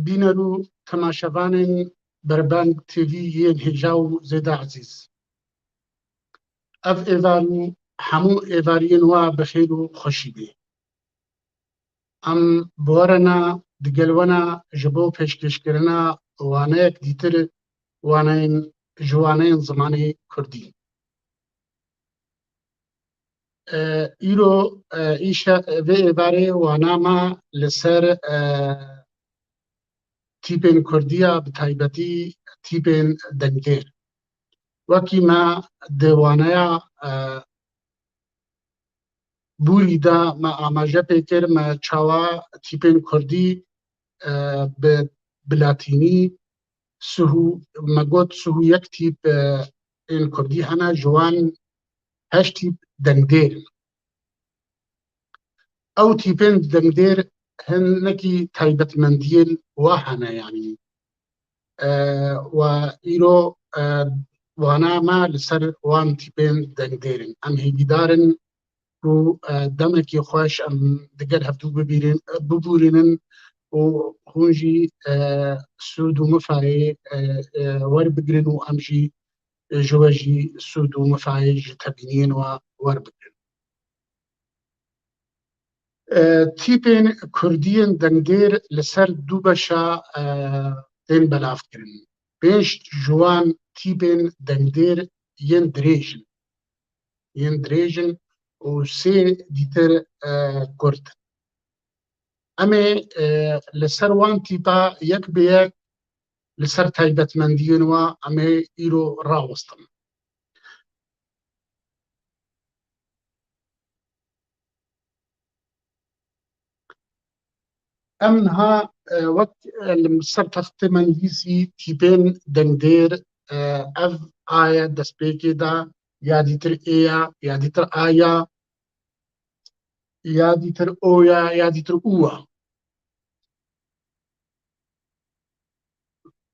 بینەرو تەماشەڤانên بربەنگ تیڤی yên hêja û zêde ezîz. Ev êvar û hemû êvariyên wa bi xêr û xweşî bê. Em bi we re ne digel we ne ji bo pêşkêşkirina waneyek dîtir waneyên ji waneyên zimanê Kurdî. Îro îşa vê êvarê wana me li ser tîpên Kurdî ya bi taybetî tîpên dengêr. Wekî me di waneya bûrî de me amaje pê kir me çawa tîpên Kurdî bi latînî me got sihû yek tîp ên Kurdî hene ji wan heşt tîp dengdêr in. Ew tîpên dengdêr hinekî taybetmendiyên we hene yanî we îro waneya me li ser wan tîpên dengdêr in. Em hêvîdar in ku demekî xweş em digel hevdû bibûrînin û hûn jî sûd û mifayê werbigirin û em jî ji we jî sûd û mifayê ji tebîniyên we werbigirin. Tîpên Kurdî yên dengdêr li ser du beşa tên belavkirin. Pênc ji wan tîpên dengdêr yên dirêj in. Yên dirêj in û sê dîtir kurd in. Em ê li ser wan tîpa yek bi yek li ser taybetmendiyên we em ê îro rawestin. Em niha wek li ser textê me nivîsî tîpên dengdêr ev A ye destpêkê de ya dîtir ê ye ya dîtir A ye ya dîtir O ye ya dîtir û ye.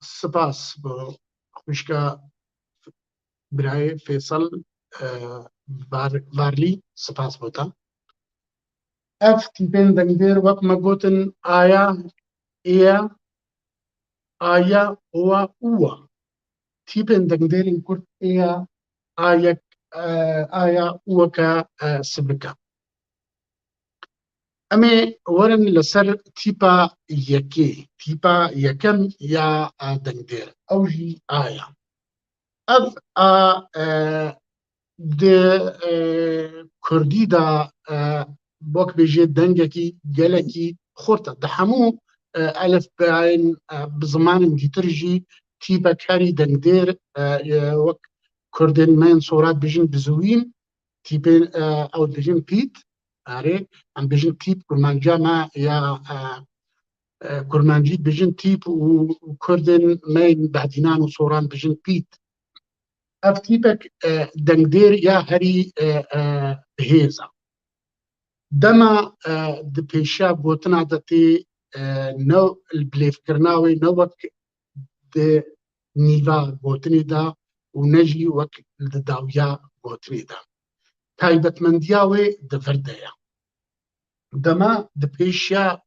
Spas bo xwîşka birayê Fêsal Varlî, spas bo te. Ev tîpên dengdêr wek me gotin A ye, ê ye, A ye, O ye, û ye. Tîpên dengdêrên Kurd ê ye, A yek, A ye, û weke sibik e. Em ê werin li ser tîpa yekê. Tîpa yekem ya dengdêr. Ew jî A ye. Ev A di Kurdî de wek bêje dengekî gelekî xurt e. Di hemû elifbayên bi zimanên dîtir jî tîpek herî dengdêr wek Kurdên me yên sorat bijin bizûyîn tîpên ew dijin pît. Erê em bijin tîp kurmanciya me ya kurmancî bijin tîp û Kurdên me yên behdînan û soran bijin pît. Ev tîpek dengdêr ya herî bihêz e. Dema di pêşiya gotina de tê bilêvkirina wê ne wek di nîva gotinê de û ne jî wek di dawiya gotinê de. Taybetmendiya wê di vir de ye. Dema di pêşiya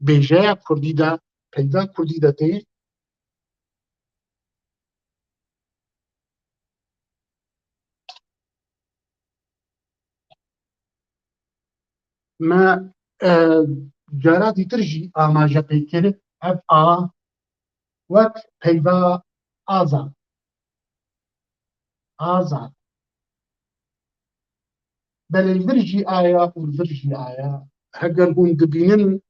bêjeya Kurdî de peyda Kurdî de tê me cara dîtir jî amaje pê kir ev A wek peyda azad. Azad. Belê vir jî A ye û vir jî A ye. Heger hûn dibînin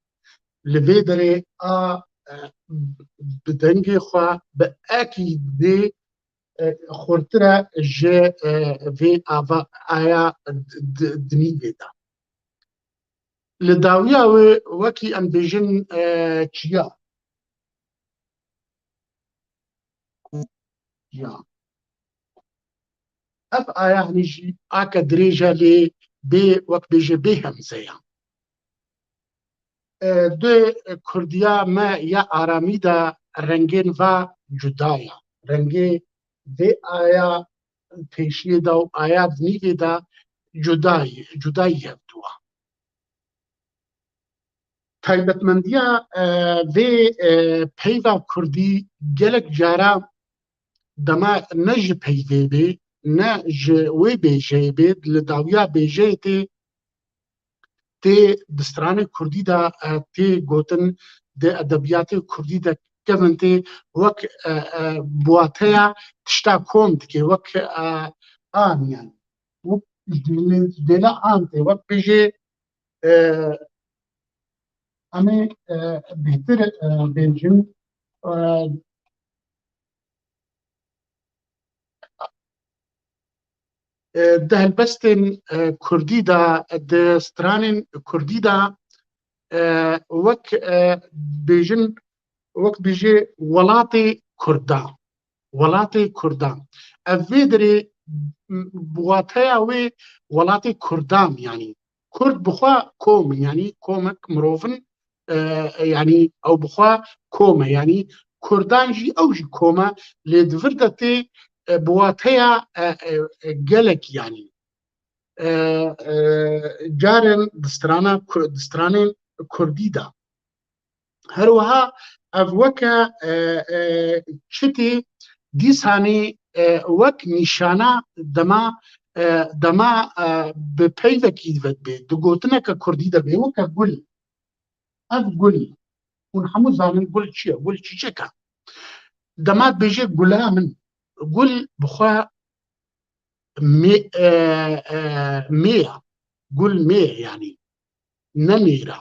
li vê derê A bi dengê xwe bi ekî dê xurtir e ji vê aya di nîvê de. Li dawiya wê wekî em bêjin çiya. Ev aya hinî jî ake dirêj e lê bê wek bêje bê hemze ye. Di Kurdiya me ya aramî de rengên ve cuda ye. Rengê vê aya pêşiyê de û aya di nîvê de cudayî hevdû e. تایبەتمەندیە vê peyva Kurdî gelek cara dema ne ji peyvê bê ne ji wê bêjeyê bê li dawiya bêjeyê tê di stranê Kurdî de tê gotin di edebiyatê Kurdî de kevin tê wek buwateya tişta kom dike wek an yani wek dêle an tê wek bêjê em ê bêhtir bêjin di helbestên Kurdî de di stranên Kurdî de wek bêjin wek bêjê welatê Kurda welatê Kurda ev vê derê wateya wê welatê Kurdan yani Kurd bixwe kom yani komek mirovin yani ew bixwe kom e yani Kurdan jî ew jî kom e lê di vir de tê bi wateya gelek yani carên di stranên Kurdî de herwiha ev weke çitê dîsanê wek nîşana dema bi peyvekî vedibê di gotineka Kurdî de bê weke gul ev gul hûn hemû zanin gul çi ye gul çîçek e dema dibêje gula min gul bixwe mê ye gul mê ye yani ne mêr e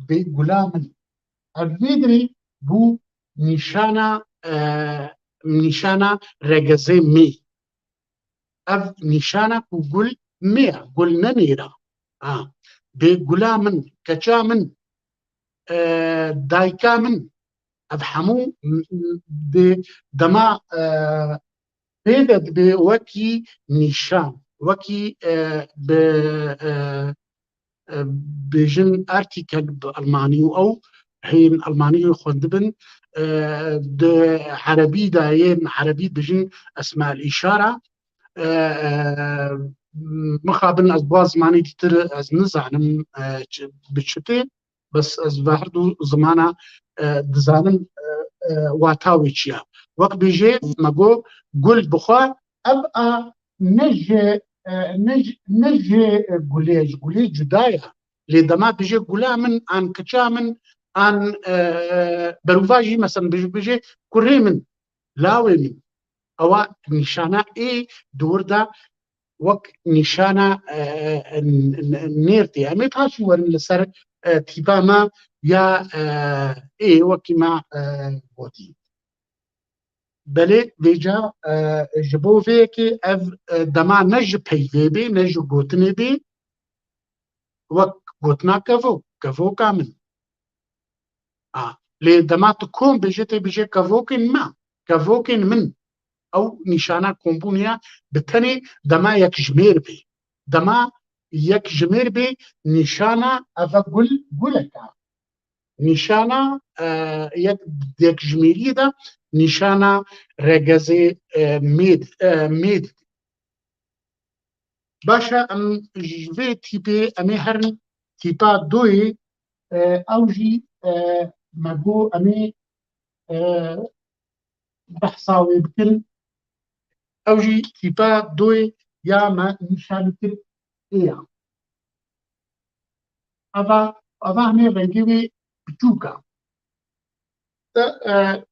bê gula min ev vê derê bû nîşana regezê mê ev nîşana ku gul mê ye gul ne mêr e bê gula min keça min dayika min ev hemû dema pê de dibê wekî nîşan wekî bi bêjin artîkel bi Almanî û ew hên Almanî xwendibin di herebî de yên herebî dibêjin esmael îşara mixabin ez bi zimanê dîtir ez nizanim bi çi tê bes ez bi herdû zimana dizanim wata wê çi ye wek bêjê me got gul bixwe ev a ne jê gulê ji gulê cuda ye lê dema bêje gula min an kiça min an berûva jî mesela bêje kurê min lawê min ewa nîşana ê di wir de wek nîşana nêr tê em ê paşî werin li ser tîpa me ya ê wekî me gotî belê vêca ji bo vê yekê ev dema ne ji peyvê bê ne ji gotinê bê wek gotina kevoka min lê dema tu kom bêje tê bêje kevokên me kevokên min ew nîşana kombûniya bi tenê dema yekjimêr bê dema yekjimêr bê nîşana ev gulek e nîşana yekjimêriyê de nîşana regezê mê didî baş e em ji vê tîpê em ê herin tîpa doyê ew jî me got em ê behsa wê bikin ew jî tîpa doyê ya me nîşanî kir ê ya eva hemê rengê wê biçûk e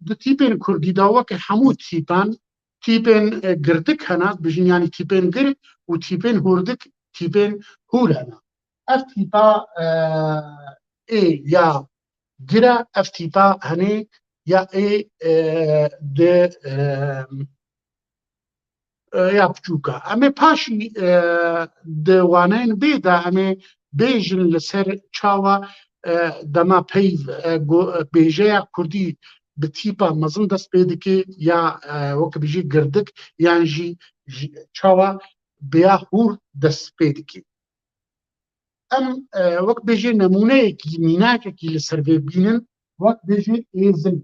di tîpên Kurdî de weke hemû tîpan tîpên girdik hene bijîn yanî tîpên gir û tîpên hûrdik tîpên hûr hene ev tîpa ê ya gir e ev tîpa henê ya ê di ya biçûk e em ê paşî di waneyên bê de em ê bêjin li ser çawa dema peyv bêjeya Kurdî bi tîpa mezin dest pê dike ya wek bêjî girdik yan jî çawa bêya hûr dest pê dike em wek bêjê nemûneyekî mînakekî li ser vê bînin wek bêjê êzing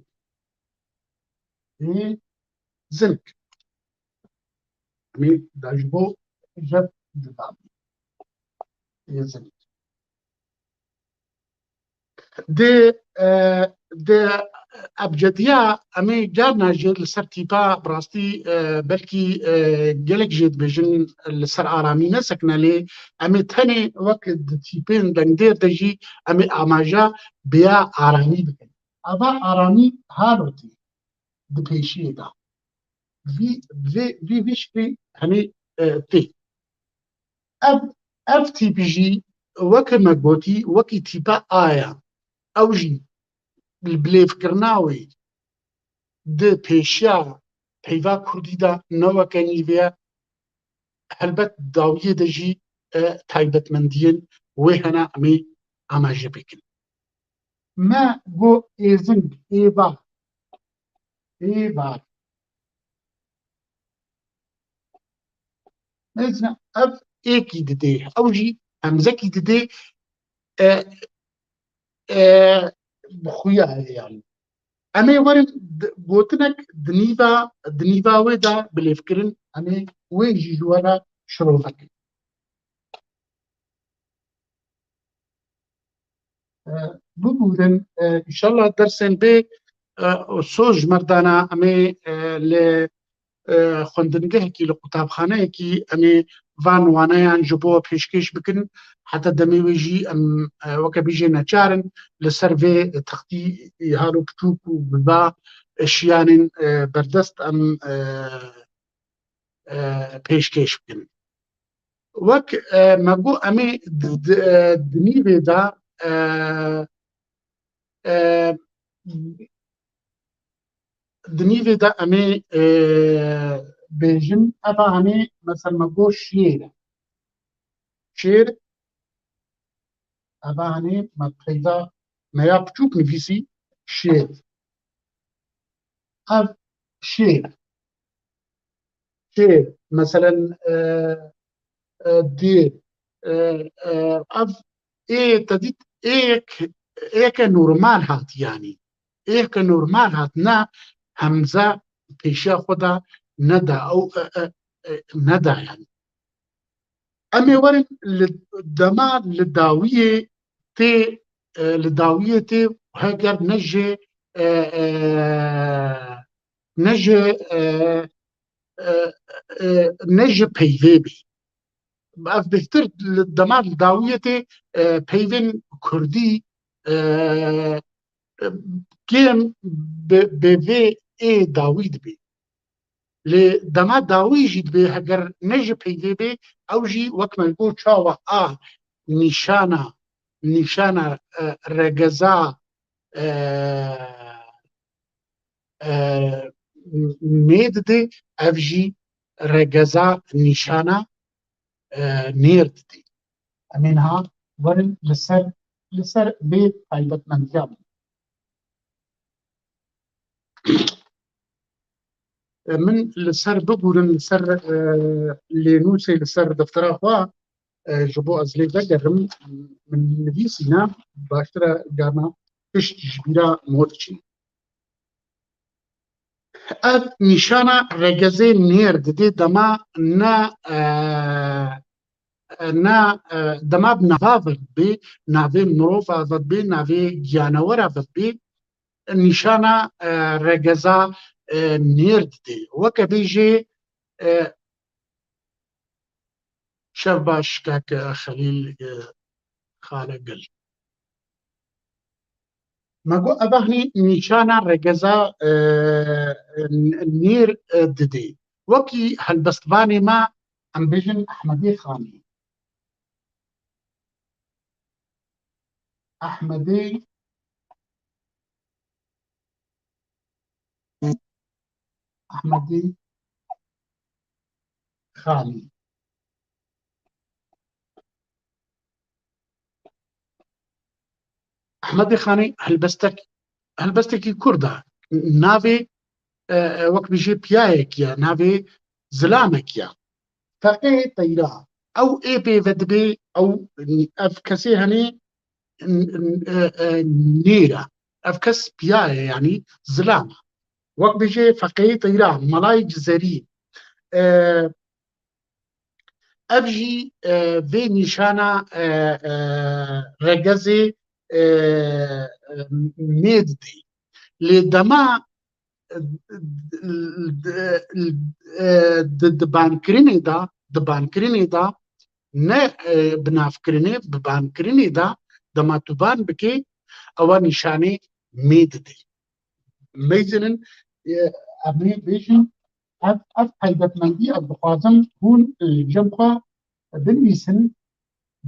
emê da ji bo jev cuda êzing دێ ئەبجدیا ئەمێ جار ناژێت لەسەر تیپا بڕاستی بەلکی gelek jê dibêjin li ser aramî nesekine lê em ê tenê wek di tîpên dengdêr de jî em ê amaja bêya aramî bikin. Ava aramî halotê di pêşiyê de vê şikê henê tê. Ev tîpî jî weke me gotî wekî tîpa A ye. Ew jî bilêvkirina wê di pêşiya peyva Kurdî de ne weke nîvê ye, helbet dawiyê de jî taybetmendiyên wê hene em ê amaje bikin. Me got êzing êvar mezne ev êkî didê ew jî hemzekî didê bi xuya heye yani. Em ê werin gotinek di nîva wê de bilêvkirin em ê wê jî ji we re şiro vekin. Bibûrin înşallah dersên bê soz ji merdana em ê li xwendingehekî li qutabxaneyekî em ê van waneyan ji bo pêşkêş bikin heta demê wê jî em weke bêje neçarin li ser vê textî hal û pirtûk û biba şiyanên berdest em pêşkêş bikin. Wek me got em ê di nîvê de di nîvê de em ê bêjin eva henê mesela me got şêr e. Şêr eva henê me peyda me ya piçûk nivîsî şêr. Ev şêr meselen dêr ev ê te dît êke normal hat yanî êke normal hat ne hemze pêşiya xwe de neda ew neda yani. Em ê werin li dema li dawiyê tê li dawiyê tê heger ne jê ne ji peyvê bê. Ev bêhtir li dema li dawiyê tê peyvên Kurdî kêm bi vê ê dawî dibe. Lê dema dawî jî dibe heger ne ji peyvê bê ew jî wek me got çawa a nîşana regeza nê dide ev jî regeza nîşana nêr dide. Em ê niha werin li ser vê taybetmendiya bikin. Min li ser bibûrin li ser lênûsê li ser deftera xwe ji bo ez lê vegerim min nivîsîne baştir e carna pişt ji bîra mor çî. Ev nîşana regezê nêr didê dema ne dema bi nava vedibê navê mirova vedibê navê giyanewera vedibê nîşana regeza nêr didê. Weke bêjê şev baş kake Xelîl xale gel. Me got eva henê nîşana regeza nêr didê. Wekî helbestvanê me em bêjin Ehmedê Xanî. Ehmedê Xanî. Ehmedê Xanî helbestekî Kurd e. Navê wek bêje piyayek ye, navê zilamek ye. Feqê Teyra. Ew ê pê vedibe ev kesê henê nêr e. Ev kes piya ye yanî zilam e. Wek bêje Feqê Teyra, Melayê Cizerî. Ev jî vê nîşana regezê ميد دي لدما دبانكريني دا نه بنافکرینه ببانکرینه دا دما توبان بکی او نشانه مید دی میزنن امی بیشن اف حیبتمندی از بخوازم هون جمعه بنویسن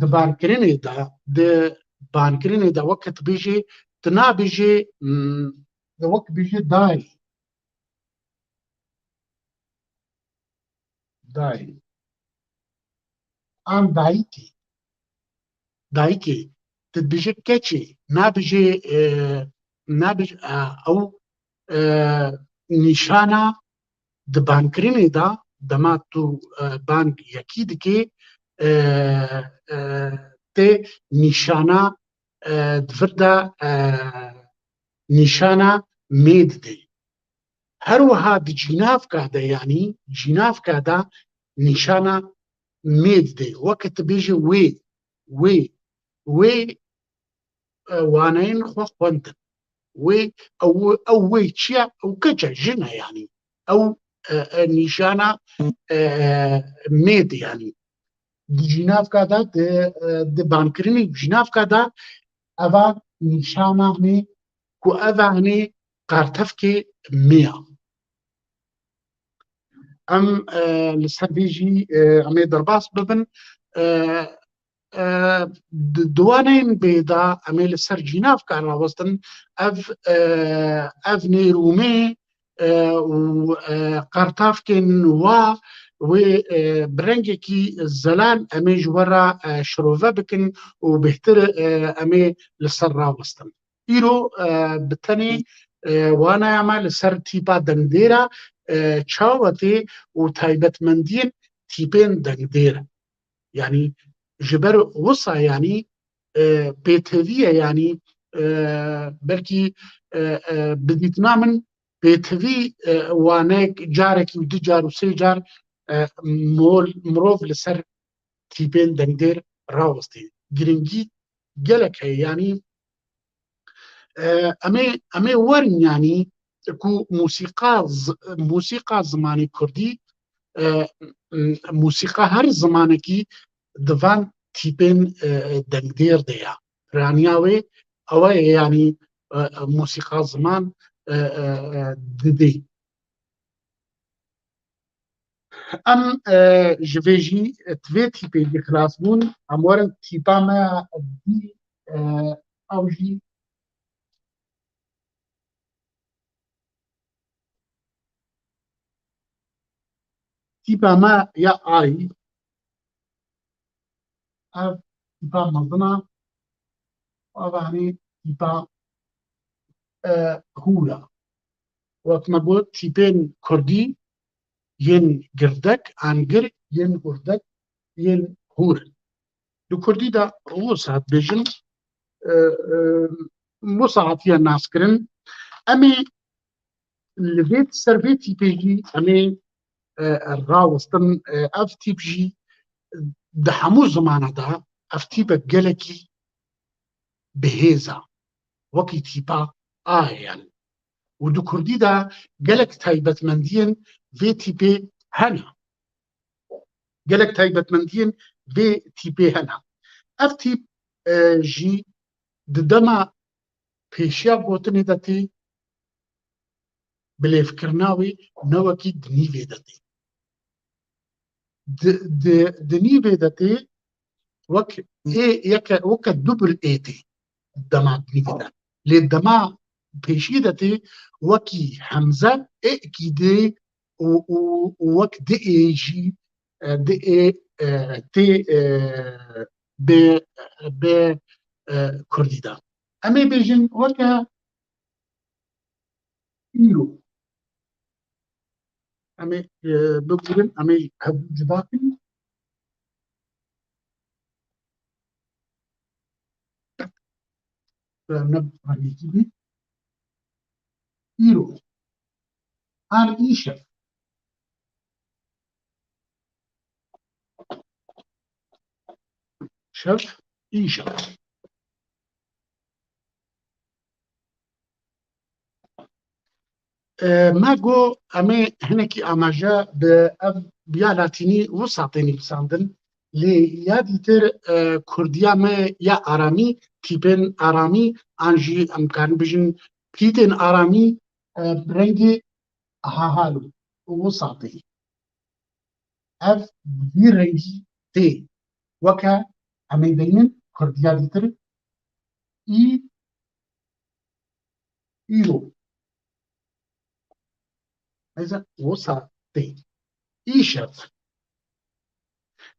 دبانکرینه دا دبانکرینه دا وقت بیجی تنا بیجی دا وقت بیجی دای ام دایکی تدبیجی کچی نابیجی او نشانه دبانکرینه دا دما تو بانک یکی دکی ته نشانه دفردا نشانه مید دی هر وها د جناف کاده یعنی جناف کاده نشانه مید دی وقت بیجی وی وانین خو خوندن وی او وی چیا او کجا جنه يعني او نشانه مید يعني جناف کاده د بانکرینی جناف کاده اوا نشانه هنی کو اوا هنی قارتف که میا ام لسر بیجی امی درباس ببن دوانین بیدا امی لسر جناف کار راوستن اف نیرومه و قارتاف کن و برنگی کی زلال امی جورا شروفه بکن و بهتر امی لسر راوستن ایرو بتنی وانا يعمل لسر تيبا دنديرة تشاوتي وتايبتمندين تيبين دنديرة يعني جبر وصا يعني بيتهوية يعني بلكي بديتنا من بيتهوي وانيك جارك ودي جار وسي جار مروف لسر تيبين دندير راوستي جرنجي جلك يعني امي ورن يعني كو موسيقى زماني كردي موسيقى هر زمانكي دفان تيبين دنگدير ديا رانياوي او يعني موسيقى زمان ددي ام جفيجي توي تيبي دي خلاص بون امورن تيبا ما دي او جي تيبا ما يا اي اف تيبا مزنا يعني تيبا هورا وقت ما قلت تيبين كردي ين قردك عنقر ين قردك ين هور دو كردي دا وصعت بيجن وصعت يا الناس كرن امي لبيت سربيتي بيجي امي الراوستن افتي بجي دحمو زمانه دا افتي بقلكي بهيزا وكي تيبا يعني ودو كردي دا قلك تايبت مندين في تيبي هنا قلك تايبت مندين في تيبي هنا افتي جي ددما پیشیا گوتنی دتی بلیفکرناوی نوکی دنیوی دتی دنیوی دتی وك وك دبل ايتي دما دنيفي لدما بيشيدتي وكي حمزة اكيدي وك دي ايجي دي اي تي ب ب كرديدا امي بيجن وكا ايرو امي بقولن امي هب جداكن نب رانيكي ايرو ان ايشا شف ايشا ما گو ئەمێ هەنێکی ئاماژە بە ئەv بیا لاتینی وساتێنی بساندن لێ یادی تر کوردیا me ya aramî tîpên aramî an jî em karin bijin pîtên aramî rengê hahalû wisatê ev vî rengî tê weke em ê bînin kurdiya dîtir î îro wisatê îşev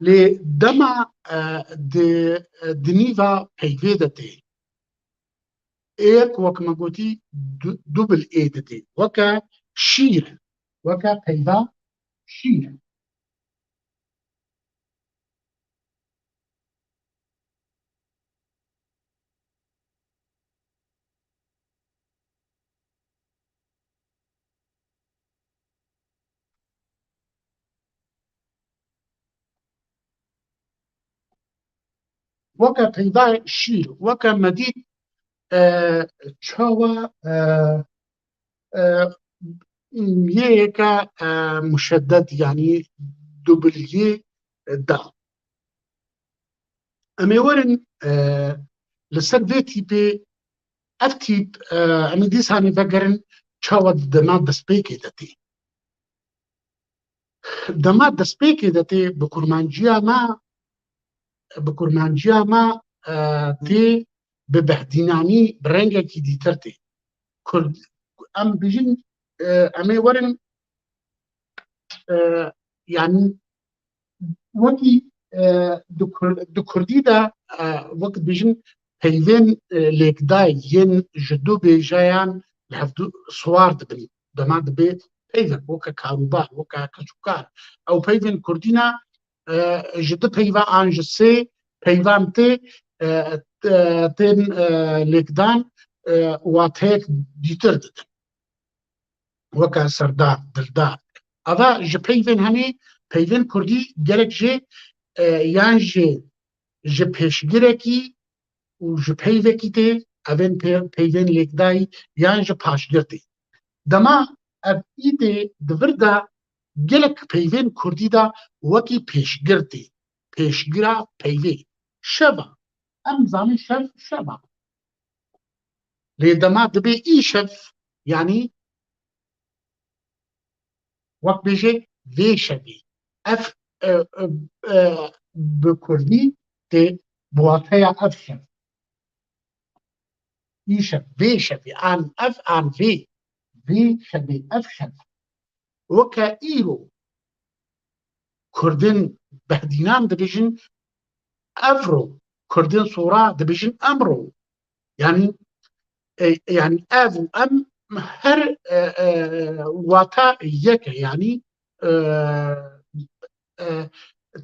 lê dema di nîva peyvê de tê êk wek me gotî du bil ê didê weke şîr weke peyva şîr weke peyva şîr weke me dît çawa yêyeke muşedded yanî du bil yê da em ê werin li ser vê tîpê ev tîp em ê dîsanî vegerin çawa dema destpêkê de tê dema destpêkê de tê bi kurmanciya me tê bi behdînanî bi rengekî dîtir tê em bijin em ê werin yanî wekî di Kurdî de wek dibêjin peyvên lêkdayê yên ji du bêjeyan li hevdû swar dibin dema dibe peyvek weke karûbar weke keçûkar ew peyvên Kurdî ne ji du peyva an ji sê peyvan tê tên lêkdan wateyek dîtir didin weke serdar dildar ava ji peyvên henê peyvên Kurdî gelek jê yan jê ji pêşgirekî û ji peyvekî tê evên peyvên lêkdayî yan ji paşgir tê dema ev îdê di vir de gelek peyvên Kurdî de wekî pêşgir tê pêşgira peyvê şeva em zanin şev şeva lê dema dibe îşev yanî wek bêje vê şevê ev bi Kurdî tê bi wateya ev şev îşev vê şevê an ev an vê vê şevê ev şev weke îro Kurdin behdînan dibêjin evro Kurdin sora dibêjin emro yanî yani ev û em her wata yek e yanî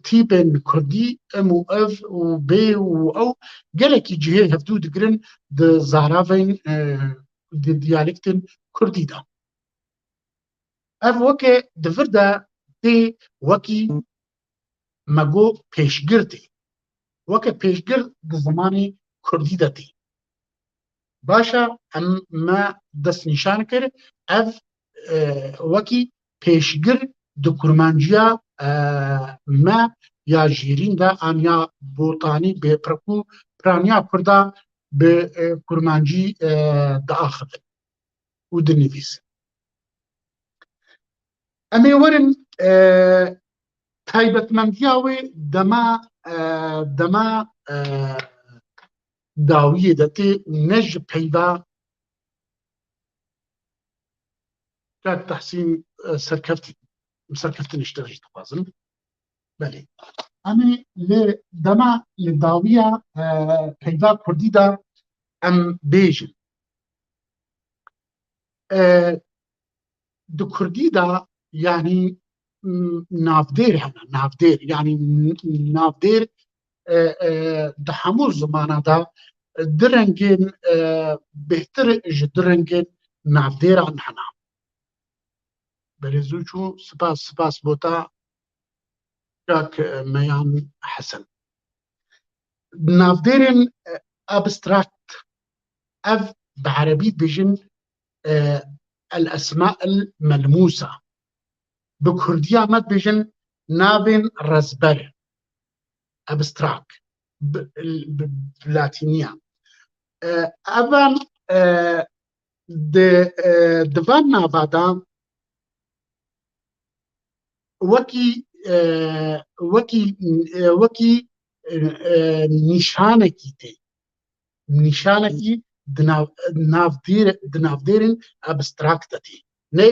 tîpên Kurdî em û ev û bê û ew gelekî cihê hevdû digirin di zaravên di diyalektên Kurdî de ev weke di vir de tê wekî me got pêşgir tê weke pêşgir di zimanê Kurdî de tê başa em me destnîşan kir ev wekî pêşgir di kurmanciya me ya jîrîn de an ya botanî bêpirik û piraniya Kurda bi kurmancî diaxivin û dinivîsin em ê werin taybetmendiya wê dema dawiyê de tê ne ji peyva Tehsîn serkeftin işte ji dixwazim belê em ê lê dema li dawiya peyva Kurdî de em bêjin di Kurdî de yanî navdêr hene navdêr yanî navdêr di hemû zimana de di rengên bêhtir ji di rengên navdêran hene belê zû çû spas bota Kak Meyan Hesen navdêrên abstrakt ev bi Erebî dibêjin الأسماء الملموسة بكردية ما بيجن نابن رزبر أبستراك باللاتينية أبان دفان نافادا وەکی نیشانێکی نیشانێکی ناودێرن ئەبستراکتەتی نێ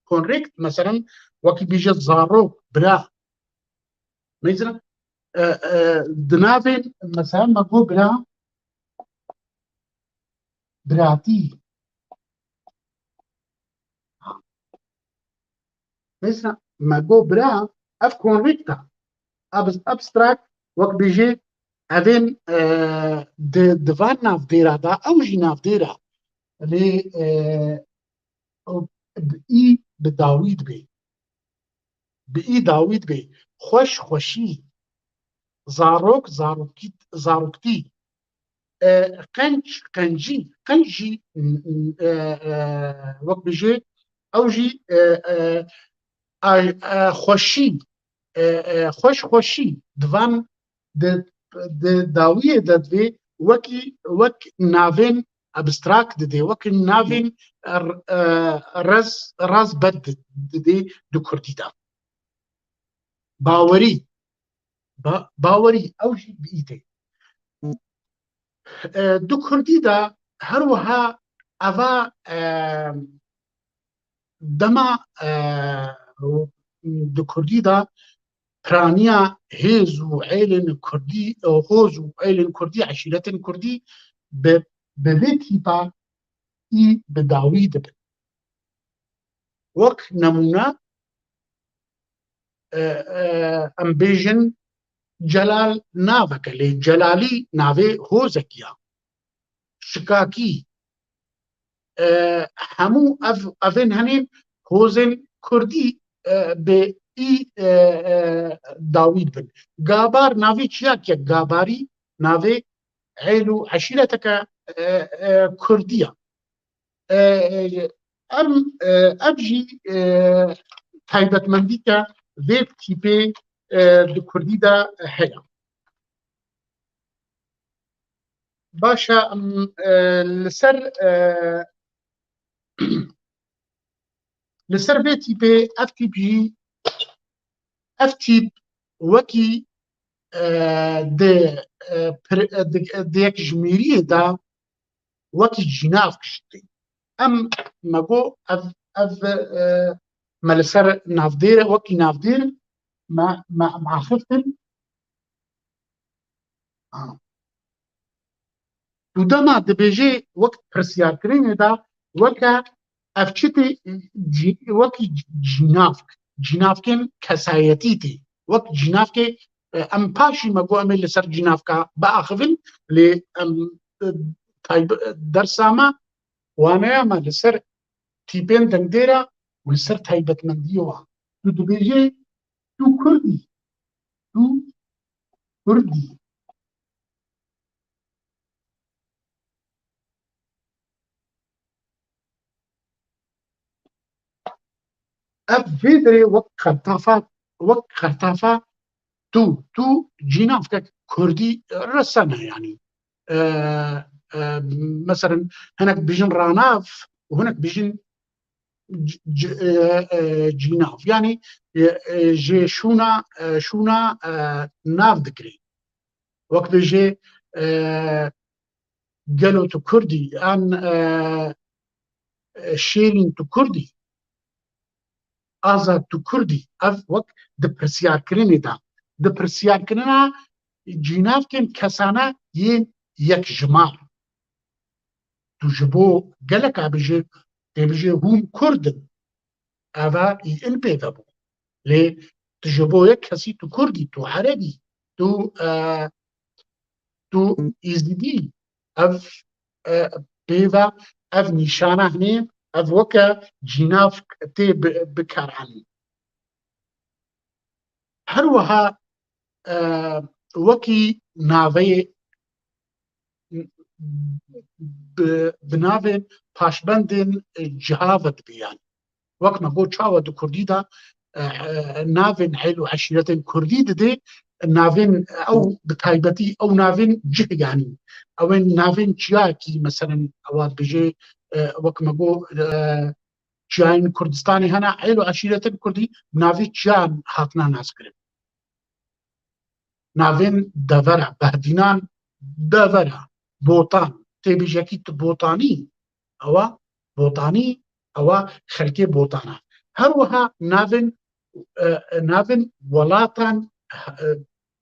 کۆنڕێکت مەسەرەن وەکی بیژە زارۆک برا مەیزرا دناوێن مەسەرەن مەگۆ برا براتی مەیزرا مەگۆ برا ئەف کۆنڕێکتە ئەبستراکت وەک بیژێ ئەڤێن دڤان ناودێرادا ئەو ژی ناودێرە لێ بئی بداوید بێ بئی داوید بێ خۆش خۆشی زارۆک زارۆکتی قەنج قەنجی قەنجی وەک بژێ ئەو ژی خۆشی خۆش خۆشی دڤان داویە دەدوێ وەک ناوێن ئەبستراک دەدێ وەک ناوێن ڕاز بەد دەدێ دو کوردیدا باوەری ئەو ژی بئیتێ دو کوردیدا هەروەها ئەڤا دەما دو کوردیدا پرانیا هێز و عێلên کوردی هۆز و عێلên کوردی عەشیرەتên کوردی bi vê tîpa î bi dawî dibin wek nemûne em bêjin Celal naveke lê Celalî navê hozekî ye şikakî hemû evên henên hozên kurdî bê î dawî dibin gabar navê çiyakek gabarî navê عێل و عەشیرەتeke کوردی ye ev jî taybetmendîke vê tîpê di Kurdî de heye baş e li ser vê tîpê ev tîp jî ev tîp wekî di yekjimêriyê de wekî cînav kişitî em mego ev me li ser navdêr wekî navdêr me axiftin du dema dibêjê wek pirsyarkirinê de weke ev çi tê wekî cînavkên kesayetî tê wek cînavkê em paşî mego em ê li ser cînavka biaxivin lê em dersa me waneya me li ser tîpên dengdêr e û li ser taybetmendiyê wan tu dibêjê tu Kurdî ev vê derê wek xertafa tu cînavkek Kurdî resene yanî mesela hinek bijin ranav û hinek bijin cînav yanî jê şûna nav dikirê wek bêjê gelo tu Kurdî an şêrîn tu Kurdî azad tu Kurdî ev wek di pirsyarkirinê de di pirsyarkirina cînavkên kesane yên yekjimar tu ji bo geleka bêjê hûn Kurd in eva în pê vebû lê tu ji bo yek kesî tu Kurdî tu Erebî tu Êzidî ev pêve ev nîşana hene ev weke cînav tê bikaranîn her wiha wekî naveyê بناوێن پاشبندên cihava dibiyan. Wek me got çawa di Kurdî de navên heyl û eşîretên Kurdî didê navên ew bi taybetî ew navên cih yanî ewên navên çiyayekî meselen ewa dibêje wek me got çiyayên Kurdistanê hene heyl û eşîretên Kurdî bi navê çiyan hatine naskirin. Navên devera, behdînan devera, botan, têbêjekî ti botanî ewa botanî ewa xelkê botan e. Her wiha navên welatan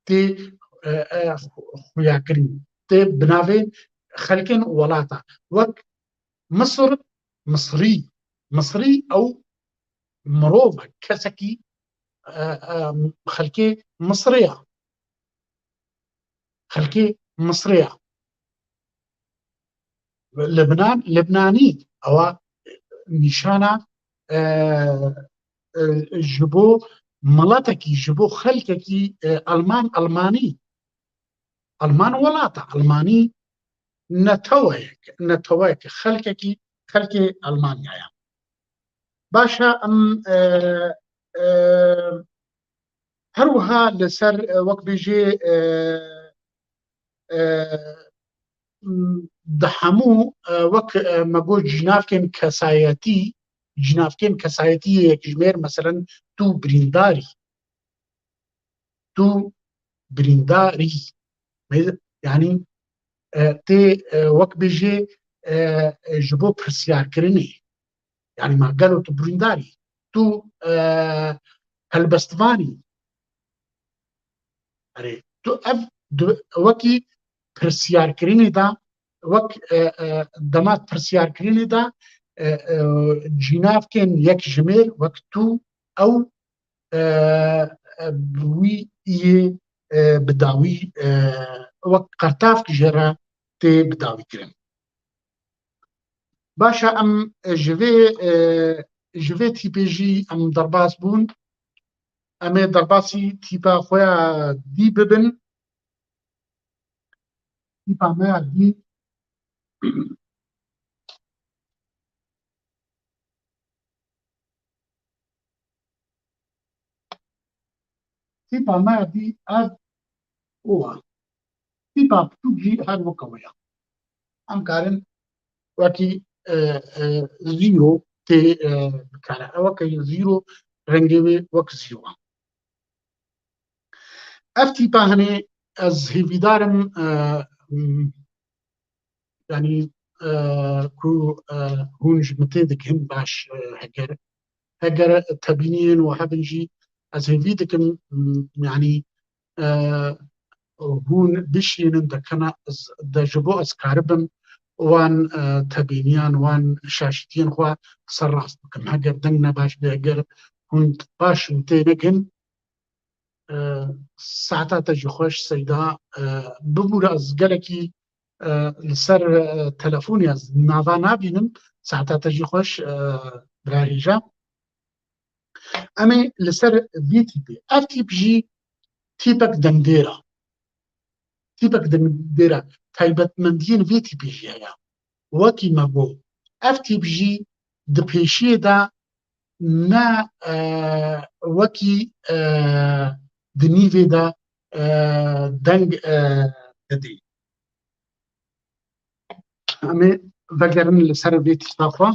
tê xuyakirin tê bi navê xelkên welata wek Misir Misrî Misrî ew mirov e kesekî xelkê Misrê ye xelkê Misrê ye. Libnan Libnanî ewa nîşana ji bo miletekî ji bo xelkekî Almanî Alman welat e Almanî neteweyek xelkê Almanya ye. Baş e em her wiha li ser wek bêjê di hemû wek me got jinavkên kesayetî yekjimêr meselen tu birîndarî yanî tê wek bêjê ji bo pirsyarkirinê yanî ma gelo tu birîndarî tu helbestvanî tu ev wekî pirsyarkirinê de wek dema pirsyarkirinê de cînavkên yekjimêr wek tu ew wî yê bi dawî wek qertavek jê re tê bi dawî kirin. Baş e em ji vê tîpê jî em derbas bûn em ê derbasî tîpa xwe ya dî bibin. Tîpa me ya dî ev o e. Tîpa pirtûk jî her weka we ye. Em karin wekî zîro tê bikare. Wekî zîro rengê wê wek zîro e. Ev tîpa henê ez hêvîdar im yanî ku hûn ji min tê dikin baş heger tebîniyên û hebin jî ez hêvî dikim yanî hûn bişînin dekena ji bo ez karibim wan tebîniyan wan şaşîtiyên xwe serrast bikim. Heger deng ne baş bê heger hûn baş min tê nekin saetata jî xweş seyda bibûre ez gelekî li ser telefonê ez nava nabînim saetata jî xweş birahêja. Em ê li ser vê tîpê ev tîp jî tîpek dengdêr e. Tîpek dengdêr e. Taybetmendiyên vê tîpê jî heye. Wekî me got ev tîp jî di pêşiyê de ne wekî di nîvê de deng didê. Em ê vegerin li ser vê tîpa xwe.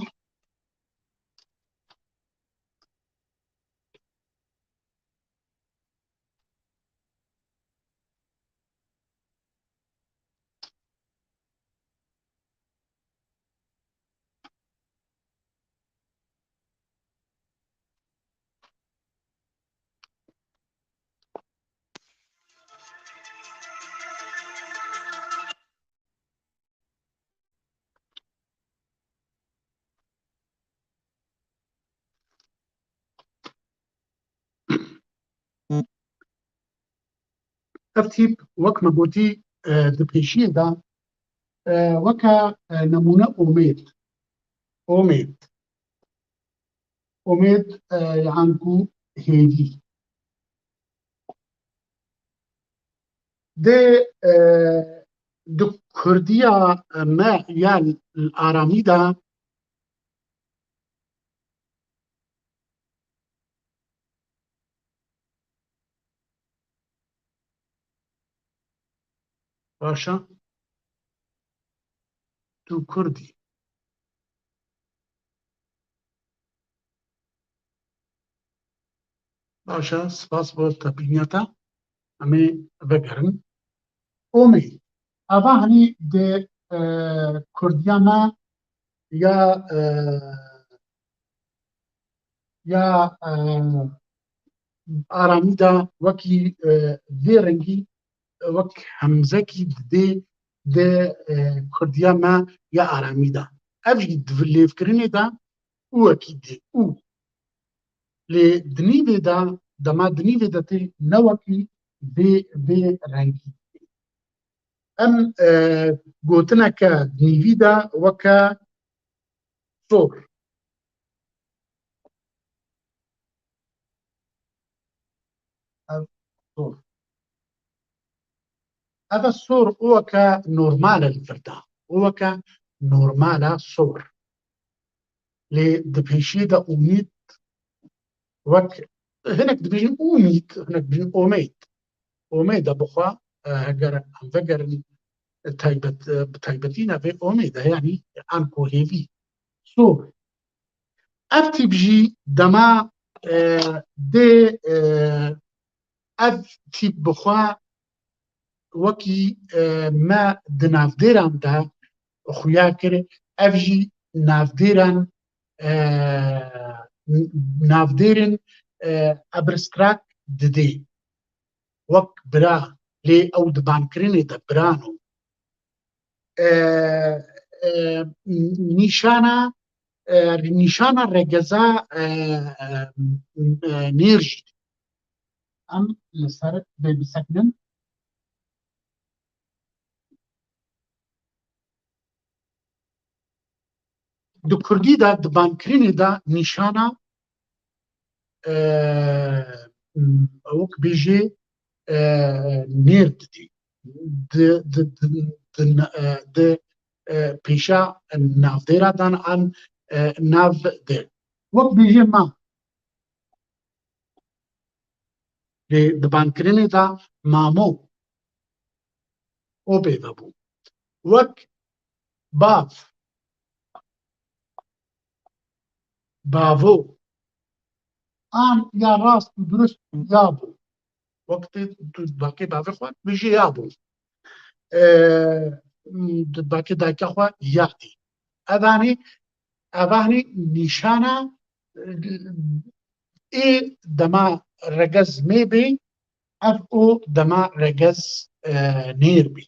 Ev tîp wek me gotî di pêşiyê de weka nemûne Omêd yan ku hêvî dê di کردیا ما یا آرامی دا باشە تو کوردی باشە سپاس بۆ تەبینەتە ئەمێ بگەرن ئۆمێ ئەڤە هەنی دێ کوردیا ما یا ئارامی دا وەکی vê rengî wek hemzekî didê di Kurdiya me ya aramî da. Ev jî di lêvkirinê de û wekî dê û lê di nîvê de dema di nîvê de tê ne wekî vê rengî. Em gotineke nîvî de weke sor. Ev sor. Ev sor û weke normal e li vir de. û weke normal e sor. Lê di pêşiyê de umîd wek hinek dibêjin umîd hinek dibêjin omêd. Omêd e bixwe heger em vegerin bi taybetî navê omêd e yanî an ku hêvî. Sor. Ev tîp jî dema dê ev tîp bixwe wekî me di navdêran de xuya kir ev jî navdêrên abstrak didê wek bira lê ew di bankirinê de biran û nîşana regeza nêr jî em li ser vê bisekinin di Kurdî de di bankirinê de nîşana wek bêjê nêr didê di pêşa navdêra dan an nav de wek bêjê ma lê di bankirinê de mamo o pêve bû wek bav bavo an ya rast û durist ya bû wekî tu bakê bavê xwe bêjî ya bû di bakê dayika xwe ya dî evanî nîşana ê dema regez mê bê ev o dema regez nêr bê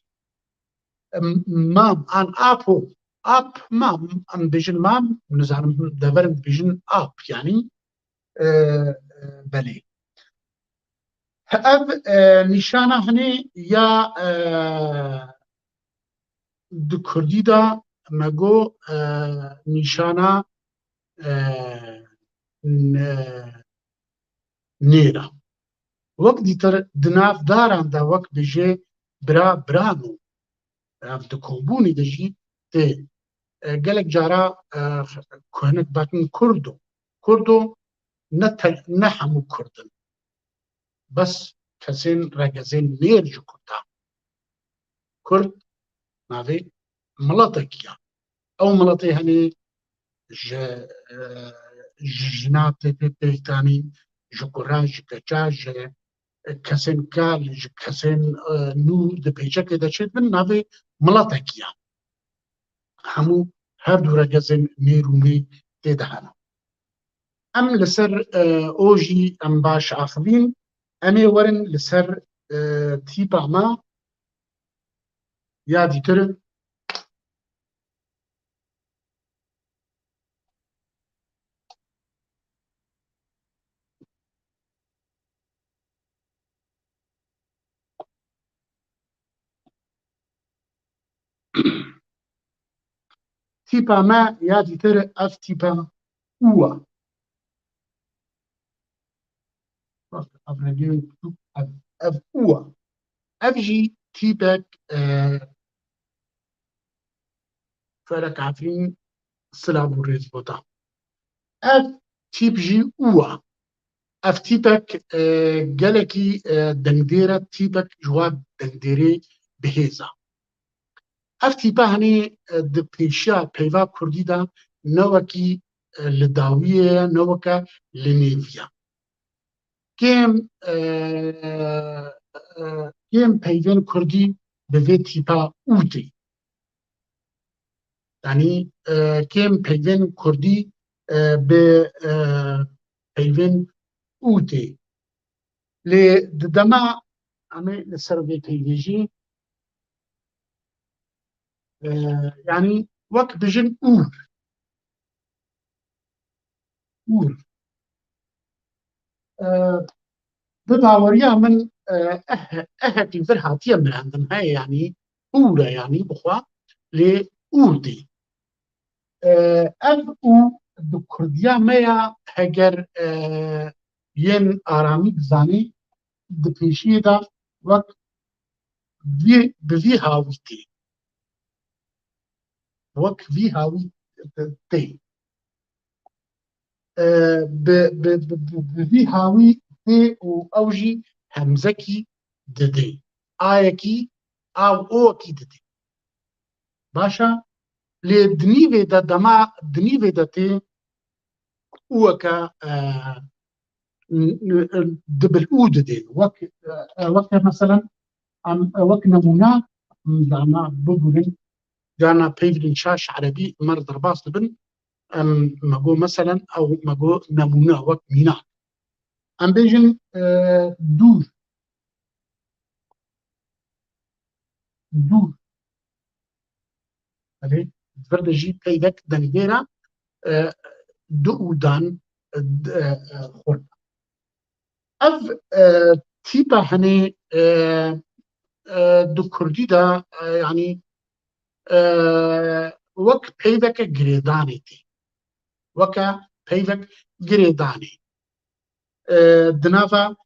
mam an apo ap mam em bêjin mam nizanim deverin dibêjin ap yanî belê ev nîşana hinê ya di Kurdî de me got nîşana nêr e wek dîtir di navdaran de wek bêjê bira biran û ev di kombûnê de jî tê gelek cara ku hinek batin Kurd o ne hemû Kurd in bes kesên regezên nêr ji Kurdan Kurd navê miletekî ye ew miletê henê ji jina tê pêvîtanîn ji kura ji keça ji kesên kal ji kesên nû di pêçekê de çêdibin navê miletekî ye hemû her du regezên nêr û mê tê de hene em li ser o jî em baş axivîn em ê werin li ser tîpa me ya dîtir tîpa me ya dîtir ev tîpa û e ev rengê pirtûk, ev û e ev jî tîpek فرق عفرین سلاب و ریز بودا اف تیپ جی اوه اف تیپک گلکی دنگدیره تیپک جواب دنگدیری بهیزا اف تیپه هنی د پیشا پیوا کردی دا نوکی لداویه نوکا لنیویا کم پیوین کردی به وی تیپا اوتی یعنی کم پیوین کردی به پیوین اوتی لی دما امی لسر وی پیویجی يعني وك بجن اور بباوريا من اهتي فرحاتيا من عندهم هاي يعني اولى يعني بخوا لأوردي اف او دكرديا ميا هجر ين آرامی بزاني دپیشی دا وك بفي هاويتي وك في هاوي تي بفي هاوي تي و اوجي همزكي ددي آيكي او اوكي ددي باشا لدنيوي دا دما دنيوي دا تي اوكا دبل او ددي وك مثلا وك نمونا زعما بقولن جانا بيفلين شاش عربي مر ضرباس لبن مقو مثلا او مقو نمونه وك مينا ام بيجن دور دور علي فردجي بيدك دنجيرا دودان خورد اف تيبا هني دو كردي دا يعني وك بيدك جريداني تي وكا بيدك جريداني دنافا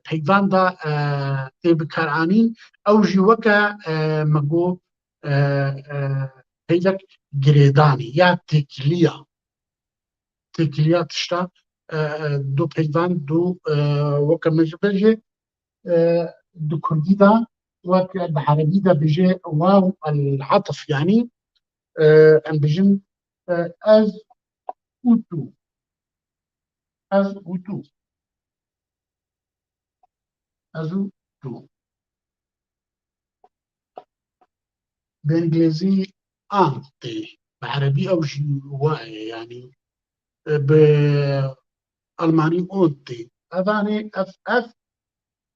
پیواندا تی بکارانین او جی وکا مگو پیدک گریدانی یا تکلیا تشتا دو پیوان دو وکا مجبجه دو كردي دا وكا بعربي دا بيجي واو العطف يعني ام بيجن از اوتو از اوتو ازو تو بانجليزي انتي بعربي او جواي يعني بالماني اونتي اذاني اف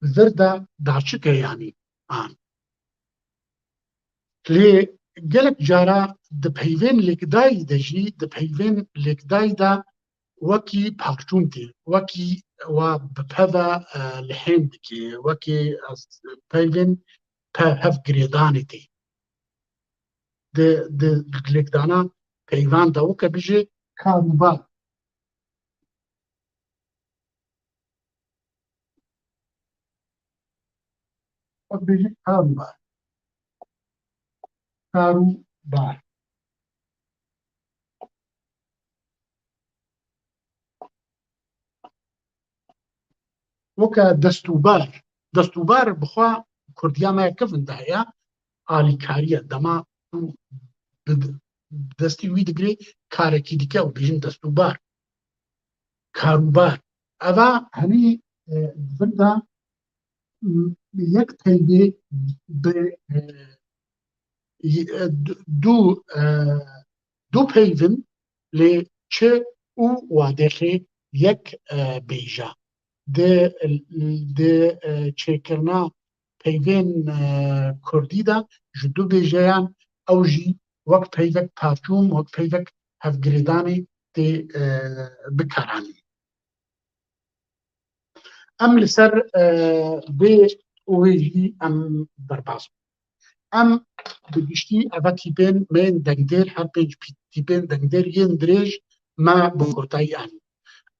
زردا داشكه يعني ان لي قالك جارا دبهيفين لكداي دجي دبهيفين لكداي دا وكي بارتونتي وكي وبهذا لحيمتكي وكي بهيفين هف جريدانيتي د لکدانا پیوان دا وکه بجه کاروبار وک بجه کاروبار وکه دستوبار بخوا کردیا ما کفن دهیا آلیکاریه دما دستی وی دگری کارکی دیکه و بجن دستوبار کاروبار اوا هنی بردا یک تیگه به دو پیون لی چه او وادخه یک بیجا د چکرنا پیوین کردی دا جدو بیجایان او جی وقت پیوک پارچوم وقت پیوک هفگریدانی دی بکارانی ام لسر بی اویجی ام برباز ام بگشتی اوه تیپین من دنگدر هر پنج تیپین دنگدر ین دریج ما بکرتایی آنی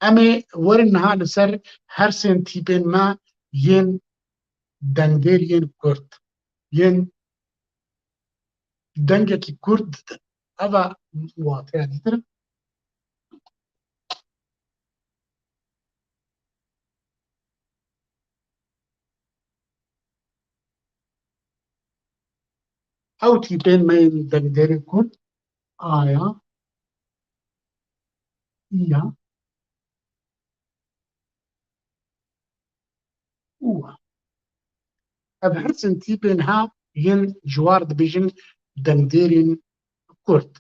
اما ورنها لسر هر سن تیپین ما ین دنگدر ین کرد ین دەنگێکی کورد ئەڤە واتەیە دیتر ئەو تیپێن مەین دەنگدێری کورد ئایا ئیا ئووە ئەڤ هەرچەن تیپێن ها یەن جوار دەبێژن دەنگدێرین کورد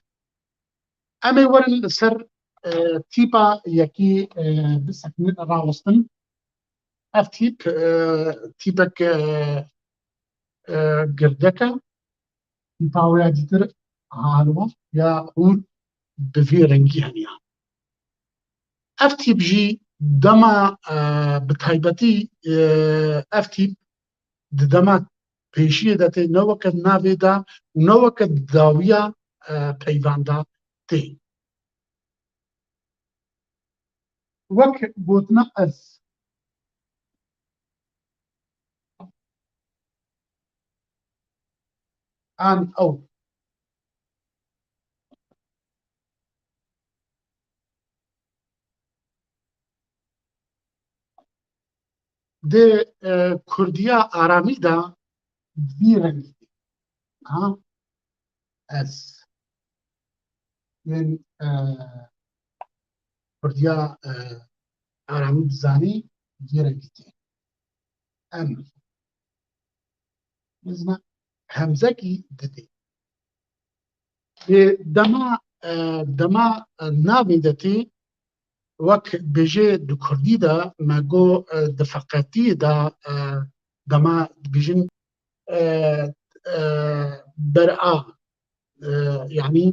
ئەمێ وەرن لەسەر تیپا یەکی بسەکنن ڕاوەستن ئەف تیپ تیپێک گردەکە تیپاوەیە دیتر هاروە یا هور بڤێ رەنگی هەنیە ئەف تیپ ژی دەما بتایبەتی ئەف تیپ ددەما پێشیە دەتێ نەوەکە ناوێدا و نەوەکە داویە پەیواندا تێ وەک گوتنە ئەس ئان ئەو دێ کوردیا ئارامیدا دوی رەنگی ها ئەس یەن کوردیا ئارامی بزانی دوی رەنگی تێ ئەم بزنە هەمزەکی ددێ دەما ناوێ دەتێ وەک بێژێ di Kurdî de me got di feqetiyê de dema dibêjin ber'a yanî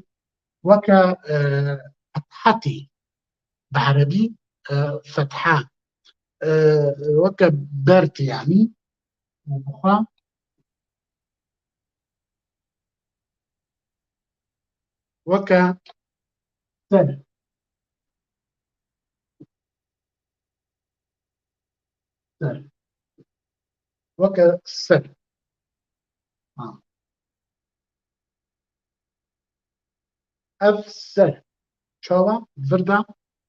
weke fethetê bi erebî fethe weke bertê yanî bixwe weke ser weke ser ev ser çawa virda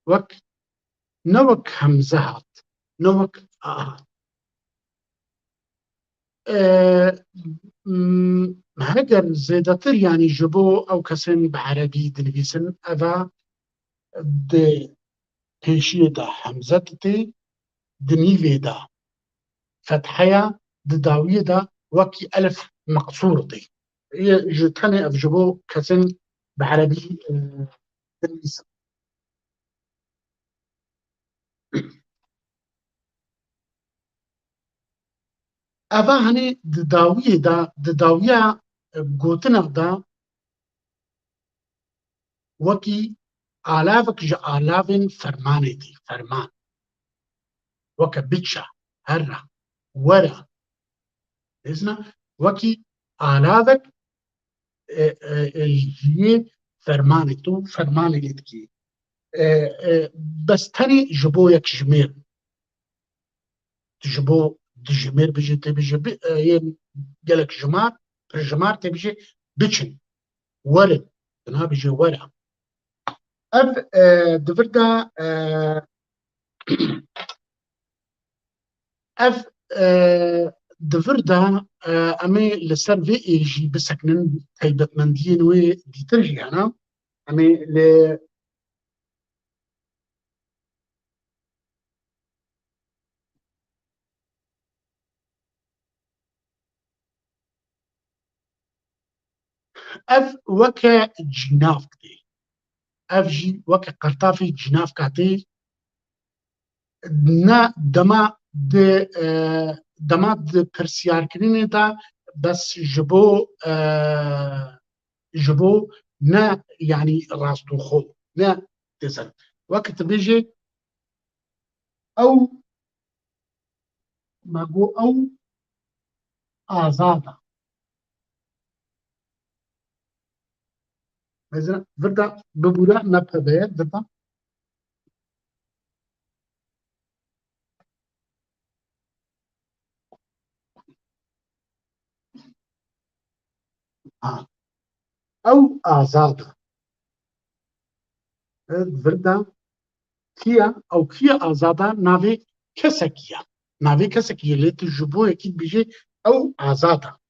wek ne wek hemze hat ne wek a hat heger zêdetir yanî ji bo ew kesên bi erebî dinivîsin eva di pêşiyê de hemze dite di nîvê de fetheya di dawiyê de wekî elif meqsûr tê ji tenê ev ji bo kesên bi erebî dinivîsin eva henê di dawiyê de di dawiya gotinek de wekî alavek ji alavên fermanê tê ferman weke biçe here were bêzna wekî alavek jiyê fermanê tu fermanê lê dikî bes tenê ji bo yek jimêr ji bo dijimêr bijî tê bijî yên gelek jimar pir jimar tê bijî biçin werin tu nabijî were ev di vir de ev di vir de em ê li ser vê êjî bisekinin taybetmendiyên wê dîtir jî hene em ê lê ev weke cînavk tê ev jî weke qertafê cînavka tê ne dema di pirsyarkirinê de bes ji bo ne yanî rastûxo ne dizin weke tu bêjî ew me got ew azad e bêzin vir de bibûre ne peveye vir de أو آزادة فردا كيا أو كيا آزادة نافي كسكيا نافي كسكيا اللي تجبوه أكيد بيجي أو آزادة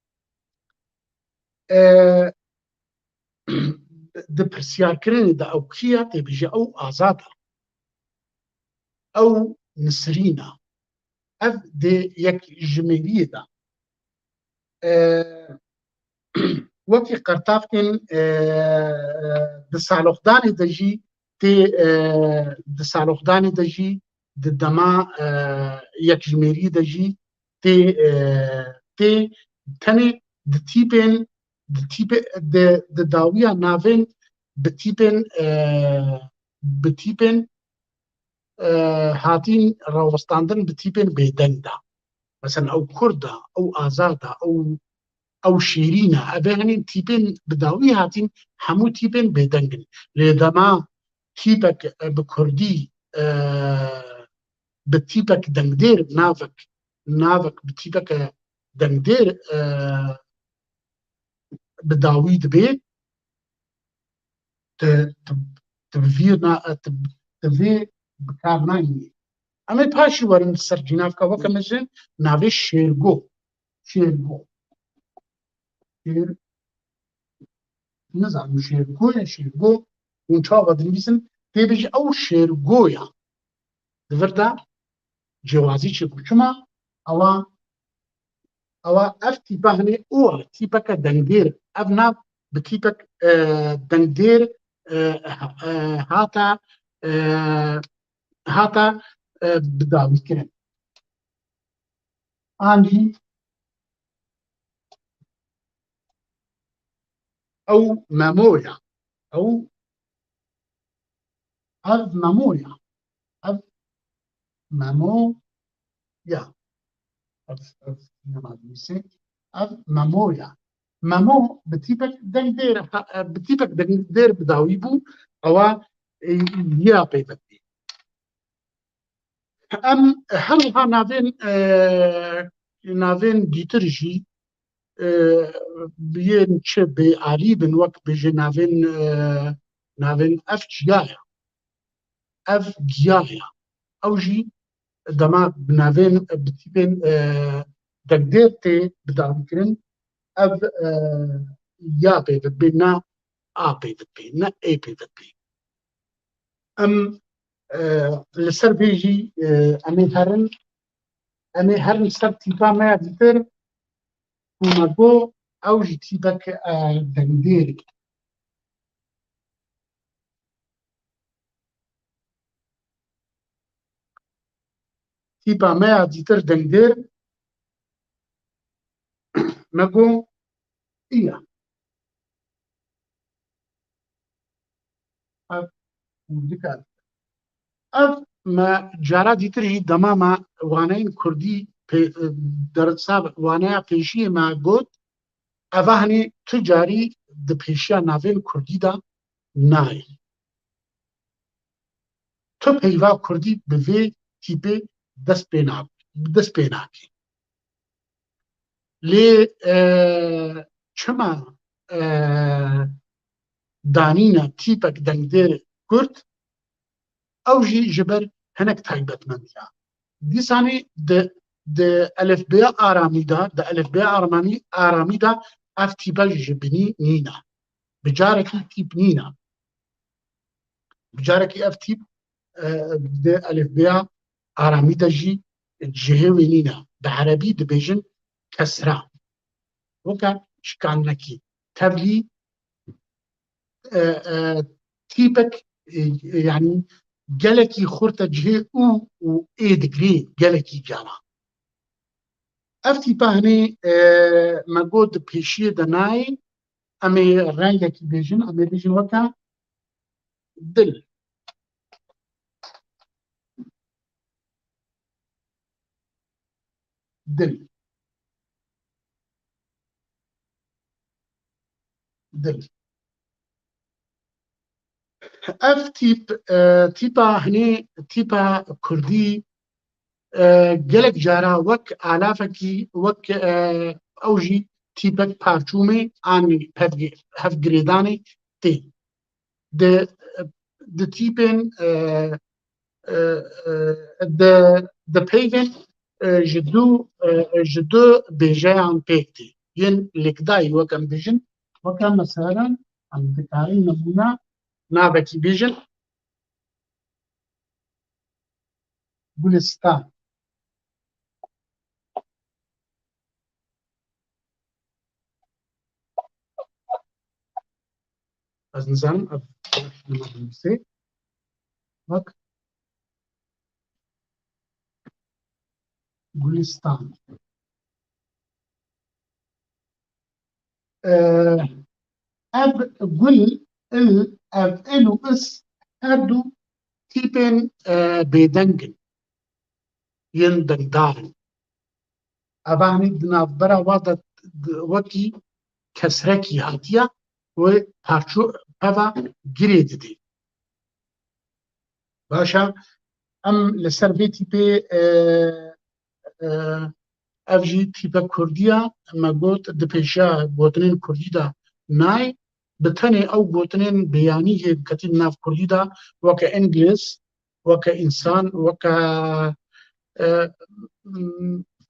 دبرسياركرين دا أو كيا تبيجي أو آزادة أو نسرينا أف دي يك جميلية دا وەکی قەرتاقین دسالۆخدانی دەژی تێ دسالۆخدانی دەژی دەما یەکژمێری دەژی تێ تەنێ داویە ناوێن بتیپێن هاتین ڕاوەستاندن بتیپێن بێدەنگدا مثلا ئەو کوردە ئەو ئازادە ئەو شیرینە ئەبێ هەنین تیپێن بداوی هاتین هەموو تیپێن بێدەنگن لێدەما تیپێک بە کوردی بە تیپێک دەنگدێر ناوێک بە تیپێکە دەنگدێر بداوی دەبێ تڤێ بکار ناینێ ئەمە پاشی وەرن سەر جیناوکە وەکە مەژن ناوێ شێرگۆ نزانم شێرگۆیە شێرگۆ اون چاوە دنویسن تێبێژی ئەو شێرگۆیە دڤردا جیاوازی چێ کوچما ئەوە ئەف تیپە هەنێ ئووە تیپەکە دەنگدێر ئەف ناو بە تیپەک دەنگدێر هاتە بداویکردن ئانجی ئەو مەمۆیە ئەو مەمۆیە ئەف مەمۆیە ئەف مەمۆیە مەمۆ بتیپەک دەنگدێر بداوی بوو ئەوە یا پەیوەندی ئەم هەروەها ناوێن دیترژی بيên çi bê alî bin wek bêje navên ev çiya ye ev giya ye ew jî dema bi navên bi tîpên dengdêr tê bidavîkirin ev ya peyved bê na a peyved bê ne ê peyved bê em li ser vê jî em ê herin ser tîpa me ya dîtir Kumago ew jî tîpek dengdêrê tîpa me ya dîtir dengdêr me got îya ev dikar ev me cara dîtir jî dema me waneyên Kurdî dersa waneya pêşiyê me got eva henê tu carî di pêşiya navên Kurdî de nayê tu peyva Kurdî bi vê tîpê dest pê nakî lê çima danîna tîpek dengdêr Kurd ew jî ji ber hinek taybetmendiya dîsanê di elefbeya aramî da ev tîpe ji binî nîne bi carekî tîp nîne bi carekî ev tîp di elefbeya aramî de jî cihêwê nîne bi erebî dibêjin kesra weke şikanekî tevlî tîpek yanî gelekî xurta cihê û ê dikirî gelekî caran ev tîpa hinê me got di pêşiyê de nayê em ê rengekî bêjin em ê bêjin weke dil ev tîpa hinê tîpa Kurdî gelek cara wek alafekî wek ew jî تیپک پارچومی آنی هف گریدانی تی د تیپن د پیون جدو بیجیان پیکتی ین لکدای وکم بیجن وکم مثلا ام دکاری نمونه نابکی بیجن گلستان از نظام نمونه وک گلستان اب گل اب الو اس هردو تیپن بیدنگن ین دنگدارن ابانی دنابرا وادت وکی کسرکی هاتیا و پارچو پوا گرید دی باشا ام لسر بی تیپی افجی تیپا کردیا اما گوت دپیشا گوتنین کردی دا نای بتنی او گوتنین بیانی کتین ناف کردی دا وکا انگلیس وکا انسان وکا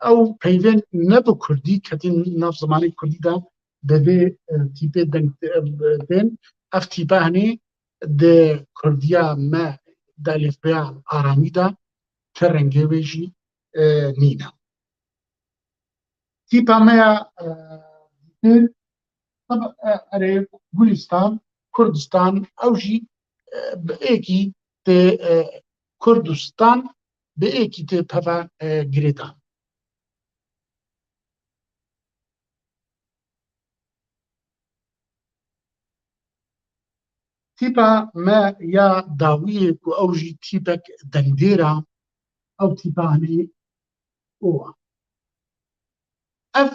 او پیوین نبو کردی کتین ناف زمانی کردی دا دبی تیپی دنگ دین اف تیپا هنی ده کردیا ما دا لیفبیا آرامی دا ترنگی ویجی نینا تیپا مایا طبعا اره گلستان کردستان اوجی بایکی ته کردستان بایکی ته پفا گریدان تیپا ما یا داویه کو اوجی تیپک دندیرا او تیپا هنی اوه اف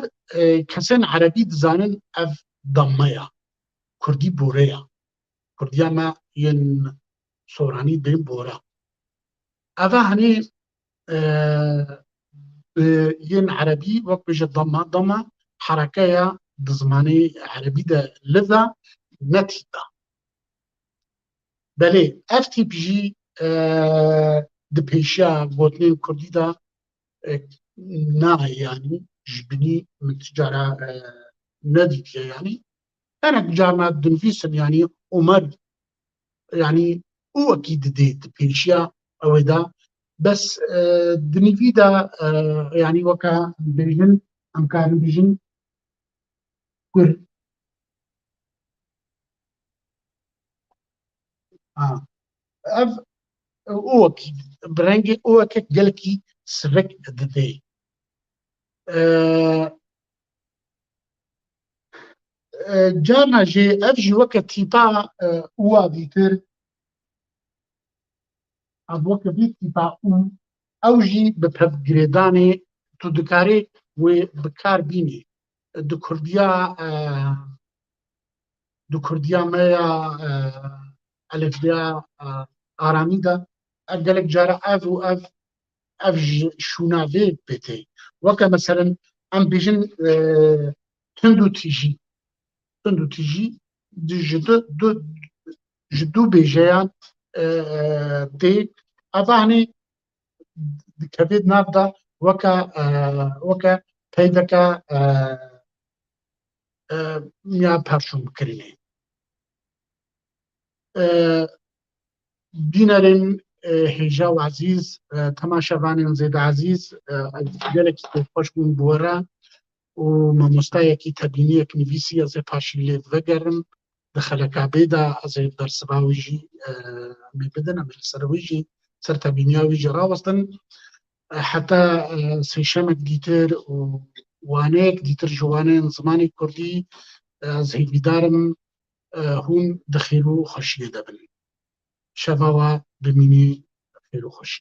کسان عربی دزانن اف ضمايا كردي بوريا كرديا ما ين سوراني بين بورا افا هني ين عربي وقت بيجي ضمة حركة دزماني عربي دا لذا نتيتا بلي اف تي بي جي دبيشا بوتنين كردي دا نا يعني جبني من تجارة نديت يعني أنا جامعة دنفيسن يعني عمر يعني هو أكيد ديت بيشيا أو دا بس دنفيدا يعني وكا بيجن أم كان بيجن كر أف هو أكيد برانجي هو أكيد جلكي سرك ددي جانا جي أفجي وكا تيبا هو ديتر ابوك بيتي باقوم اوجي ببجريداني تدكاري وبكار بيني دو كرديا مايا الف بيا ارامي دا اقلك جارا اف و اف شونافي بيتي وكا مثلا ام بيجن تندو تيجي دي جدو بيجيان دي افاني كبيد نابدا وكا پیدكا ميا پرشوم كريني بينارين هجاو عزيز تماشاوانين زيد عزيز قالك خوش من بورا ومامۆستایەکی تەبینیەک نویسی ئەزێ پاشی لێ vەگەرم دەخەلەکا بێدا ئەزێ دەرسباویژی مێ بدەن ئەمە لەسەرەوەیژی سەر تەبینیاویژی ڕاوەستن حتا سەیشەمێک دیتر و وانەیەک دیتر ji waneyên zimanê Kurdî ez hêvîdarim hûn di xêr û xweşiyê de bin. Şeva we bimînî xêr û xweşî.